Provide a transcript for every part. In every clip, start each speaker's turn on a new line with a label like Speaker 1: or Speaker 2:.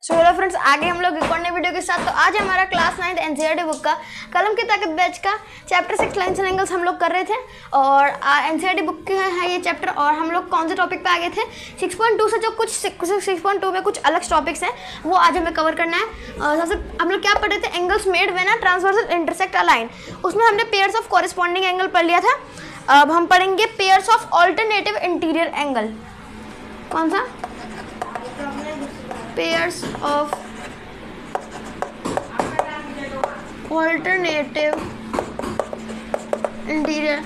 Speaker 1: So hello friends, आगे हम लोग एक और नए वीडियो के साथ। तो आज हमारा क्लास 9 एनसीईआरटी बुक का कलम की ताकत बैच का चैप्टर 6 लाइन्स एंड एंगल्स हम लोग कर रहे थे। और एनसीईआरटी बुक के है ये चैप्टर। और हम लोग कौन से टॉपिक पे आ गए थे? 6.2 से जो कुछ 6.2 में कुछ अलग टॉपिक्स हैं वो आज हमें कवर करना है। सबसे हम लोग क्या पढ़ रहे थे? Angles made when a transversal intersect a line. उसमें हमने पेयर्स ऑफ कॉरेस्पॉन्डिंग एंगल पढ़ लिया था। अब हम पढ़ेंगे pairs of alternative interior angle. कौन सा? Pairs of alternative interior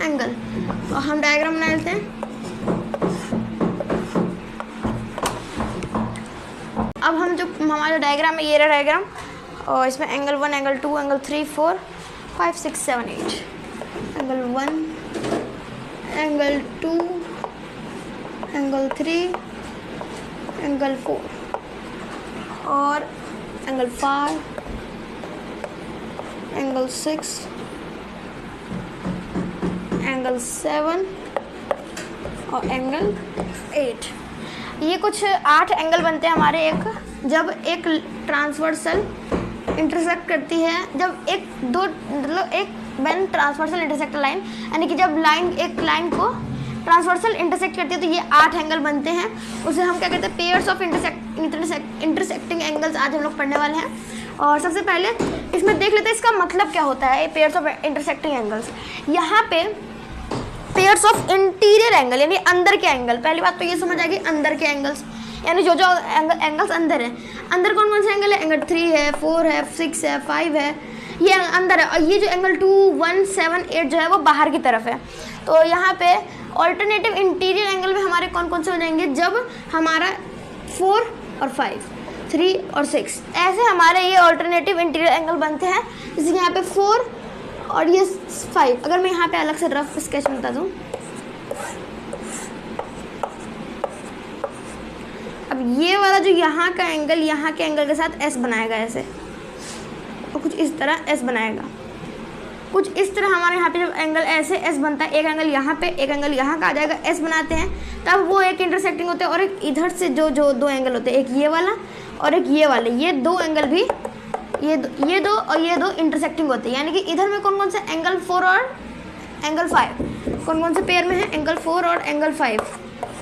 Speaker 1: angle. और हम डायग्राम बना लेते हैं। अब हम जो हमारा डायग्राम है, ये रहा डायग्राम। और इसमें angle 1, angle 2, angle 3, 4, 5, 6, 7, 8। Angle 1, angle 2, angle 3, angle 4 और एंगल 5, एंगल 6, एंगल 7 और एंगल 8। ये कुछ 8 एंगल बनते हैं हमारे जब एक ट्रांसवर्सल इंटरसेक्ट करती है। जब व्हेन ट्रांसवर्सल इंटरसेक्ट लाइन, यानी कि जब एक लाइन को ट्रांसवर्सल इंटरसेक्ट करती है तो ये 8 एंगल बनते हैं। उसे हम क्या कहते हैं? पेयर्स ऑफ इंटरसेक्टिंग एंगल्स आज हम लोग पढ़ने वाले हैं। और सबसे पहले इसमें देख लेते हैं इसका मतलब क्या होता है, पेयर्स ऑफ इंटरसेक्टिंग एंगल्स। यहाँ पे पेयर्स ऑफ इंटीरियर एंगल यानी अंदर के एंगल। पहली बात तो ये समझ आएगी, अंदर के एंगल्स यानी जो एंगल्स अंदर है। अंदर कौन कौन से एंगल है? एंगल 3 है, 4 है, 6 है, 5 है, ये अंदर है। और ये जो एंगल 2, 1, 7, 8 जो है वो बाहर की तरफ है। तो यहाँ पे ऑल्टरनेटिव इंटीरियर एंगल में हमारे कौन कौन से हो जाएंगे? जब हमारा 4 और 5, 3 और 6 ऐसे हमारे ये ऑल्टरनेटिव इंटीरियर एंगल बनते हैं। जैसे यहाँ पे 4 और ये 5। अगर मैं यहाँ पे अलग से रफ स्केच बता दूँ, अब ये वाला जो यहाँ का एंगल यहाँ के एंगल के साथ एस बनाएगा ऐसे, और कुछ इस तरह एस बनाएगा। कुछ इस तरह हमारे यहाँ पे जब एंगल ऐसे एस बनता है, एक एंगल यहाँ पे, एक एंगल यहाँ का आ जाएगा, एस बनाते हैं, तब वो एक इंटरसेक्टिंग होते हैं। और एक इधर से जो दो एंगल होते हैं, एक ये वाला और एक ये वाले, ये दो एंगल भी ये दो और ये दो इंटरसेक्टिंग होते हैं। यानी कि इधर में कौन कौन से? एंगल 4 और एंगल 5 कौन कौन से पेयर में है? एंगल 4 और एंगल 5।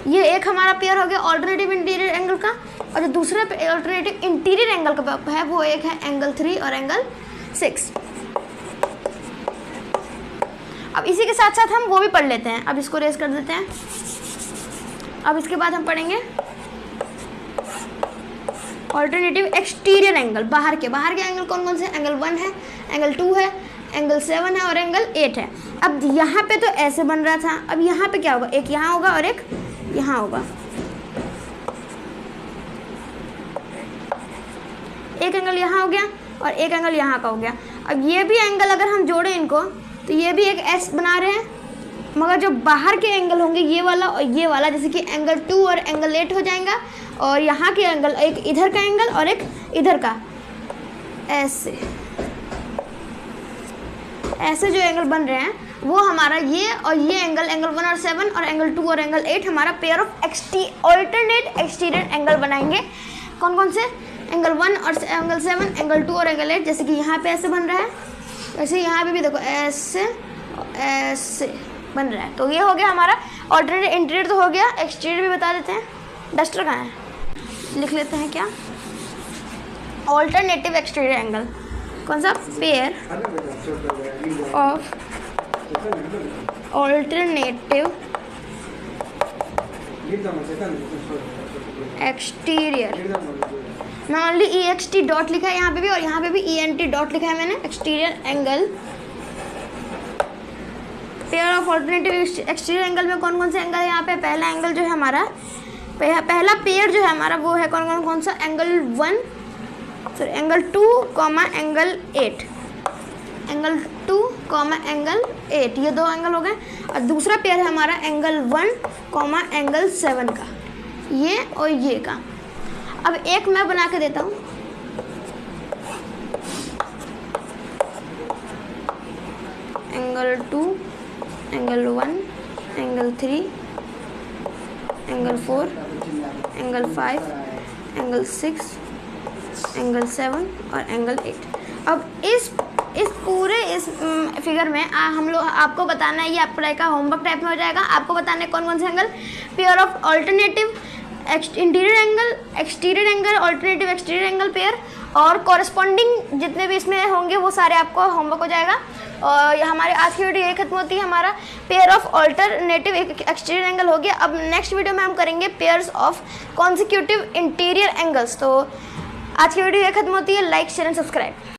Speaker 1: ये एक हमारा पेयर हो गया ऑल्टरनेटिव इंटीरियर एंगल का। और जो दूसरा ऑल्टरनेटिव इंटीरियर एंगल का है वो एक है एंगल 3 और एंगल 6। अब इसी के साथ साथ हम वो भी पढ़ लेते हैं। अब इसको रेस कर देते हैं। अब इसके बाद हम पढ़ेंगे ऑल्टरनेटिव एक्सटीरियर एंगल। बाहर के एंगल कौन कौन से? एंगल 1 है, एंगल 2 है, एंगल 7 है और एंगल 8 है। अब यहाँ पे तो ऐसे बन रहा था, अब यहाँ पे क्या होगा? एक यहाँ होगा और एक यहाँ होगा। एक एंगल यहाँ हो गया और एक एंगल यहाँ का हो गया। अब ये भी एंगल अगर हम जोड़ें इनको तो ये भी एक एस बना रहे हैं, मगर जो बाहर के एंगल होंगे ये वाला और ये वाला, जैसे कि एंगल 2 और एंगल 8 हो जाएगा। और यहाँ के एंगल, एक इधर का एंगल और एक इधर का, ऐसे जो एंगल बन रहे हैं वो हमारा ये और ये एंगल 1 और 7 और एंगल 2 और एंगल 8 हमारा pair of alternate exterior angle बनाएंगे। कौन कौन से? एंगल 1 और एंगल 7, एंगल 2 और एंगल 8। जैसे कि यहाँ पे ऐसे बन रहा है, वैसे यहाँ पे भी देखो ऐसे बन रहा है। तो ये हो गया हमारा ऑल्टरनेट इंटीरियर। तो हो गया। एक्सटीरियर भी बता देते हैं। डस्टर कहाँ है? लिख लेते हैं क्या? Alternative exterior angle. कौन सा? Pair of alternative exterior. ना ओनली EXT डॉट लिखा है यहाँ पे भी, और यहाँ पे भी ENT डॉट लिखा है मैंने। Exterior angle, pair of alternative exterior angle में कौन कौन से एंगल है? यहाँ पे पहला एंगल जो है हमारा, पहला पेयर जो है हमारा वो है कौन सा? Angle 1, sorry angle 2, angle 8। Angle 2, angle 8, ये दो एंगल हो गए। और दूसरा पेयर है हमारा एंगल 1, एंगल 7 का, ये और ये का। अब एक मैं बना के देता हूँ। Angle 2, angle 1, angle 3, angle 4, angle 5, angle 6, angle 7 और एंगल 8। अब इस पूरे फिगर में हम लोग आपको बताना है, ये आपका का होमवर्क टाइप में हो जाएगा। आपको बताना है कौन कौन से angle, pair of alternative interior angle, exterior angle, alternative exterior angle pair और कॉरस्पॉन्डिंग जितने भी इसमें होंगे वो सारे आपको होमवर्क हो जाएगा। और हमारे आज की वीडियो ये खत्म होती है, हमारा pair of alternative exterior angle हो गया। अब नेक्स्ट वीडियो में हम करेंगे pairs of consecutive interior angles. तो आज की वीडियो ये खत्म होती है। Like share and subscribe.